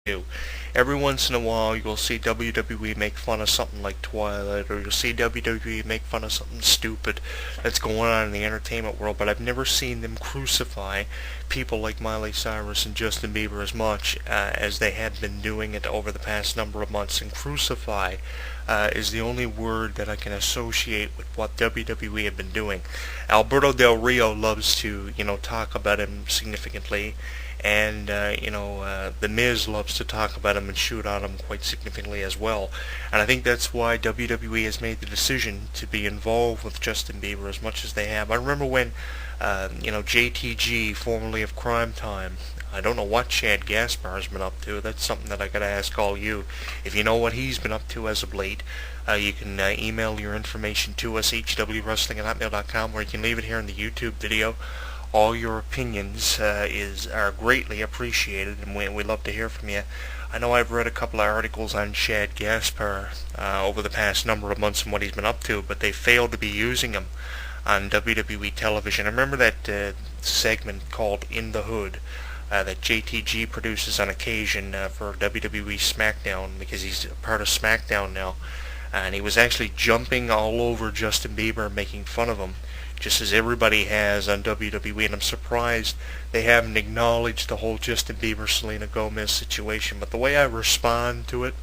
do. Every once in a while, you'll see WWE make fun of something like Twilight, or you'll see WWE make fun of something stupid that's going on in the entertainment world, but I've never seen them crucify people like Miley Cyrus and Justin Bieber as much as they have been doing it over the past number of months. And crucify is the only word that I can associate with what WWE have been doing. Alberto Del Rio loves to, talk about him significantly, and The Miz loves to talk about him and shoot on him quite significantly as well. And I think that's why WWE has made the decision to be involved with Justin Bieber as much as they have. I remember when JTG, formerly of Crime Time. I don't know what Chad Gaspar's been up to. That's something that I gotta ask all you. If you know what he's been up to as of late, you can email your information to us, hwwrestling@hotmail.com, or you can leave it here in the YouTube video. All your opinions are greatly appreciated, and we love to hear from you. I know I've read a couple of articles on Chad Gaspar over the past number of months and what he's been up to, but they failed to be using him on WWE television. I remember that segment called In the Hood that JTG produces on occasion for WWE SmackDown, because he's a part of SmackDown now, and he was actually jumping all over Justin Bieber, making fun of him, just as everybody has on WWE, and I'm surprised they haven't acknowledged the whole Justin Bieber Selena Gomez situation. But the way I respond to it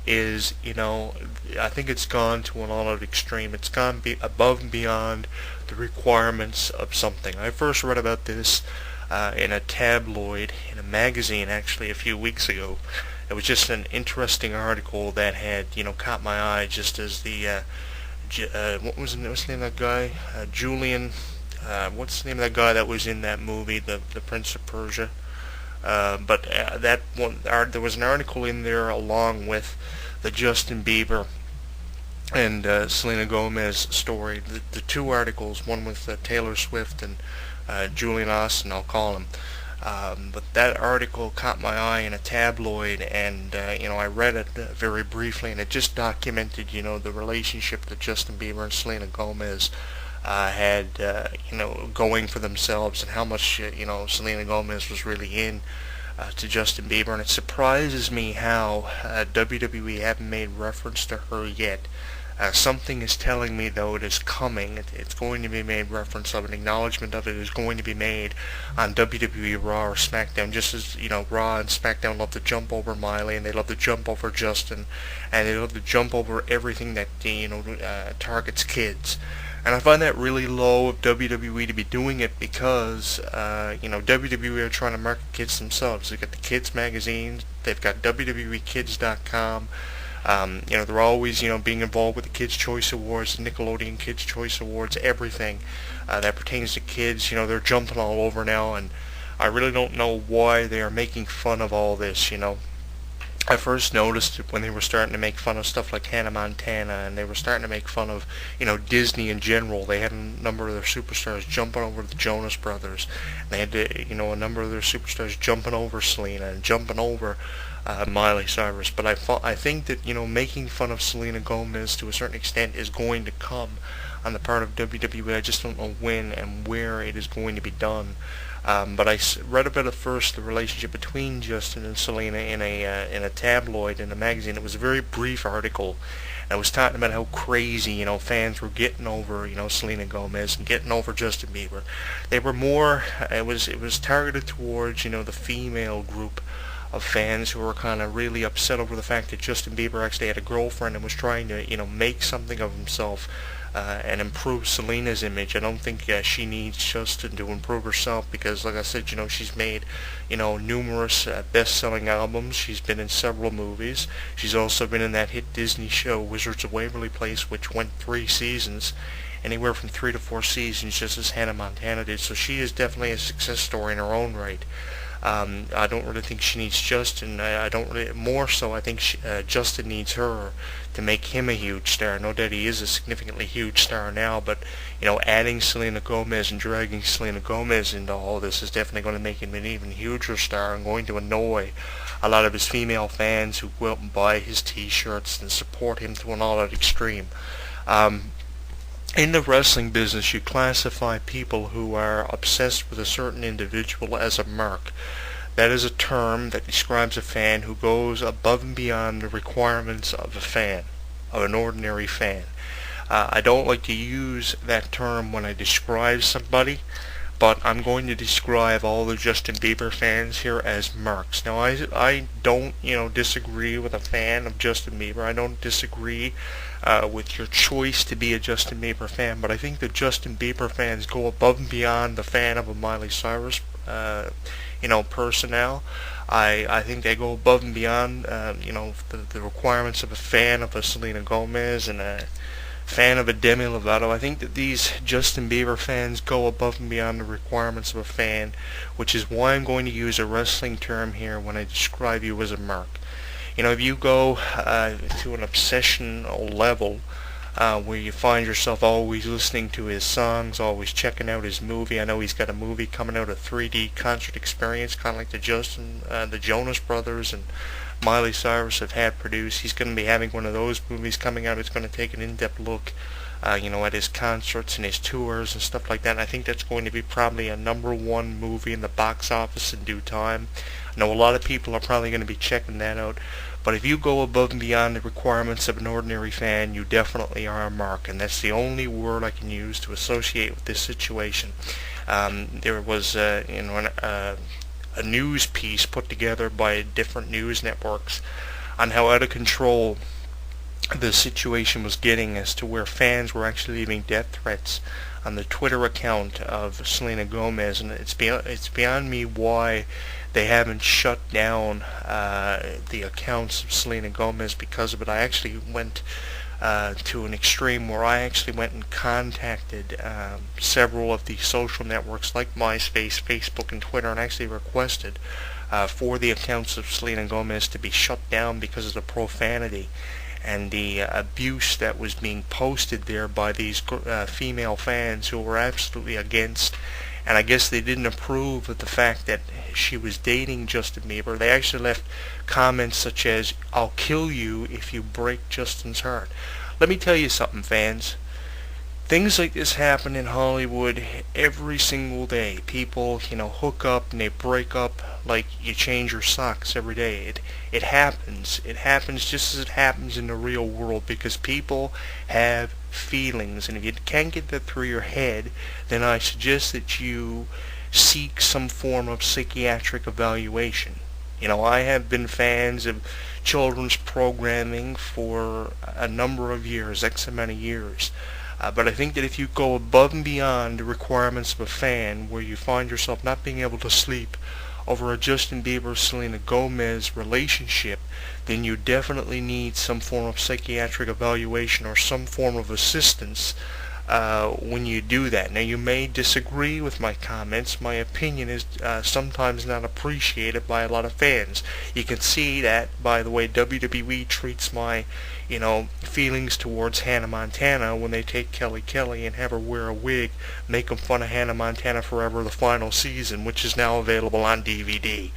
is, I think it's gone to an all-out extreme. It's gone above and beyond the requirements of something. I first read about this in a tabloid, in a magazine actually, a few weeks ago. It was just an interesting article that had, caught my eye, just as the what's the name of that guy? Julian. What's the name of that guy that was in that movie, the Prince of Persia? But that one, there was an article in there along with the Justin Bieber and Selena Gomez story. The two articles, one with Taylor Swift and Julian Austin, I'll call him. But that article caught my eye in a tabloid, and I read it very briefly, and it just documented, the relationship that Justin Bieber and Selena Gomez had, going for themselves, and how much, Selena Gomez was really in to Justin Bieber. And it surprises me how WWE haven't made reference to her yet. Something is telling me, though, it is coming. It's going to be made reference of. An acknowledgement of it is going to be made on WWE Raw or SmackDown, just as, Raw and SmackDown love to jump over Miley, and they love to jump over Justin, and they love to jump over everything that, targets kids. And I find that really low of WWE to be doing it, because, WWE are trying to market kids themselves. They've got the kids magazines, they've got WWEkids.com. They're always, being involved with the Kids' Choice Awards, the Nickelodeon Kids' Choice Awards, everything that pertains to kids. They're jumping all over now, and I really don't know why they are making fun of all this, I first noticed it when they were starting to make fun of stuff like Hannah Montana, and they were starting to make fun of, Disney in general. They had a number of their superstars jumping over the Jonas Brothers. They had, a number of their superstars jumping over Selena and jumping over Miley Cyrus. But I think that, making fun of Selena Gomez to a certain extent is going to come on the part of WWE. I just don't know when and where it is going to be done. But I read about it first, the relationship between Justin and Selena in a tabloid, in a magazine. It was a very brief article, and it was talking about how crazy, fans were getting over, Selena Gomez and getting over Justin Bieber. They were more, it was targeted towards, the female group of fans who were kind of really upset over the fact that Justin Bieber actually had a girlfriend and was trying to, make something of himself and improve Selena's image. I don't think she needs Justin to improve herself, because, like I said, she's made, numerous best-selling albums. She's been in several movies. She's also been in that hit Disney show, Wizards of Waverly Place, which went 3 seasons, anywhere from 3 to 4 seasons, just as Hannah Montana did. So she is definitely a success story in her own right. I don't really think she needs Justin. I don't really. More so, I think Justin needs her to make him a huge star. No doubt he is a significantly huge star now, but adding Selena Gomez and dragging Selena Gomez into all this is definitely going to make him an even huger star, and going to annoy a lot of his female fans who go out and buy his T-shirts and support him to an all-out extreme. In the wrestling business, you classify people who are obsessed with a certain individual as a mark. That is a term that describes a fan who goes above and beyond the requirements of a fan, of an ordinary fan. I don't like to use that term when I describe somebody, but I'm going to describe all the Justin Bieber fans here as marks. Now, I don't, disagree with a fan of Justin Bieber. I don't disagree with your choice to be a Justin Bieber fan, but I think the Justin Bieber fans go above and beyond the fan of a Miley Cyrus, personnel. I think they go above and beyond, the requirements of a fan of a Selena Gomez and a fan of a Demi Lovato. I think that these Justin Bieber fans go above and beyond the requirements of a fan, which is why I'm going to use a wrestling term here when I describe you as a mark. If you go to an obsessional level where you find yourself always listening to his songs, always checking out his movie. I know he's got a movie coming out, a 3D concert experience, kind of like the Jonas Brothers and Miley Cyrus have had produced. He's going to be having one of those movies coming out. It's going to take an in-depth look, at his concerts and his tours and stuff like that. And I think that's going to be probably a #1 movie in the box office in due time. I know a lot of people are probably going to be checking that out. But if you go above and beyond the requirements of an ordinary fan, you definitely are a mark, and that's the only word I can use to associate with this situation. There was, a news piece put together by different news networks on how out of control the situation was getting, as to where fans were actually leaving death threats on the Twitter account of Selena Gomez, and it's beyond me why they haven't shut down the accounts of Selena Gomez because of it. I actually went to an extreme where I actually went and contacted several of the social networks like MySpace, Facebook, and Twitter, and actually requested for the accounts of Selena Gomez to be shut down because of the profanity and the abuse that was being posted there by these female fans who were absolutely against. And I guess they didn't approve of the fact that she was dating Justin Bieber. They actually left comments such as, "I'll kill you if you break Justin's heart." Let me tell you something, fans. Things like this happen in Hollywood every single day. People, hook up and they break up like you change your socks every day. It happens. It happens just as it happens in the real world, because people have feelings, and if you can't get that through your head, then I suggest that you seek some form of psychiatric evaluation. I have been fans of children's programming for a number of years, X amount of years. But I think that if you go above and beyond the requirements of a fan, where you find yourself not being able to sleep over a Justin Bieber-Selena Gomez relationship, then you definitely need some form of psychiatric evaluation or some form of assistance when you do that. Now, you may disagree with my comments. My opinion is sometimes not appreciated by a lot of fans. You can see that by the way WWE treats my feelings towards Hannah Montana when they take Kelly and have her wear a wig, making fun of Hannah Montana Forever, the final season, which is now available on DVD.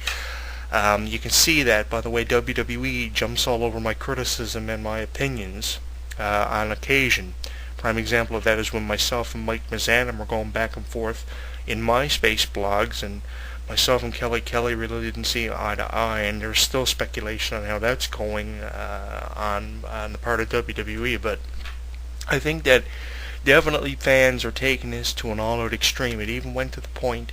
You can see that by the way WWE jumps all over my criticism and my opinions on occasion. Prime example of that is when myself and Mike Mazanin were going back and forth in MySpace blogs, and myself and Kelly really didn't see eye to eye, and there's still speculation on how that's going on the part of WWE. But I think that definitely fans are taking this to an all-out extreme. It even went to the point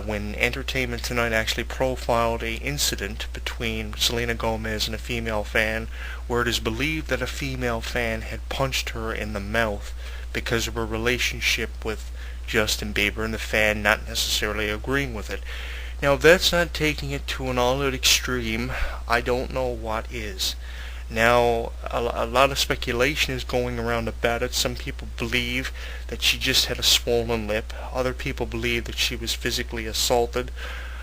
when Entertainment Tonight actually profiled a incident between Selena Gomez and a female fan, where it is believed that a female fan had punched her in the mouth because of her relationship with Justin Bieber, and the fan not necessarily agreeing with it. Now, if that's not taking it to an all-out extreme, I don't know what is. Now, a lot of speculation is going around about it. Some people believe that she just had a swollen lip. Other people believe that she was physically assaulted.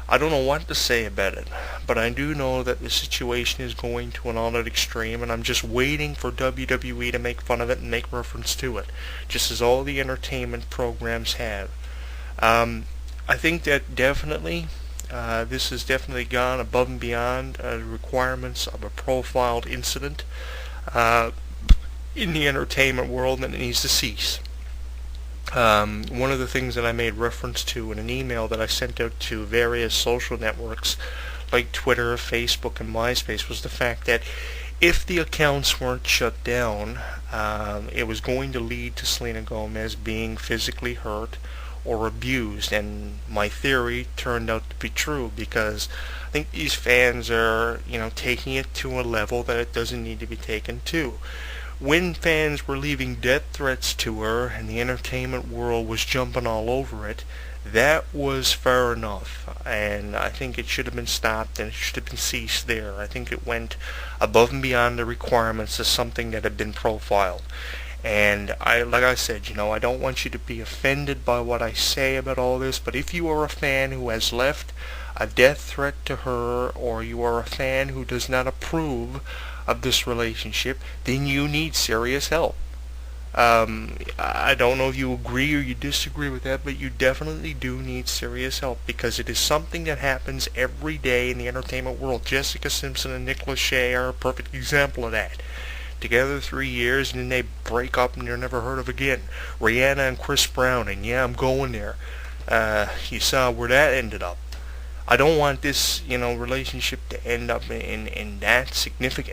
I don't know what to say about it, but I do know that the situation is going to an all-out extreme, and I'm just waiting for WWE to make fun of it and make reference to it, just as all the entertainment programs have. I think that definitely this has definitely gone above and beyond the requirements of a profiled incident in the entertainment world, and it needs to cease. One of the things that I made reference to in an email that I sent out to various social networks like Twitter, Facebook, and MySpace was the fact that if the accounts weren't shut down, it was going to lead to Selena Gomez being physically hurt or abused, and my theory turned out to be true because I think these fans are, taking it to a level that it doesn't need to be taken to. When fans were leaving death threats to her and the entertainment world was jumping all over it, that was fair enough, and I think it should have been stopped and it should have been ceased there. I think it went above and beyond the requirements of something that had been profiled. And like I said, I don't want you to be offended by what I say about all this, but if you are a fan who has left a death threat to her, or you are a fan who does not approve of this relationship, then you need serious help. I don't know if you agree or you disagree with that, but you definitely do need serious help because it is something that happens every day in the entertainment world. Jessica Simpson and Nick Lachey are a perfect example of that. Together 3 years and then they break up and they're never heard of again. Rihanna and Chris Brown, and yeah, I'm going there. You saw where that ended up. I don't want this, relationship to end up in that significance.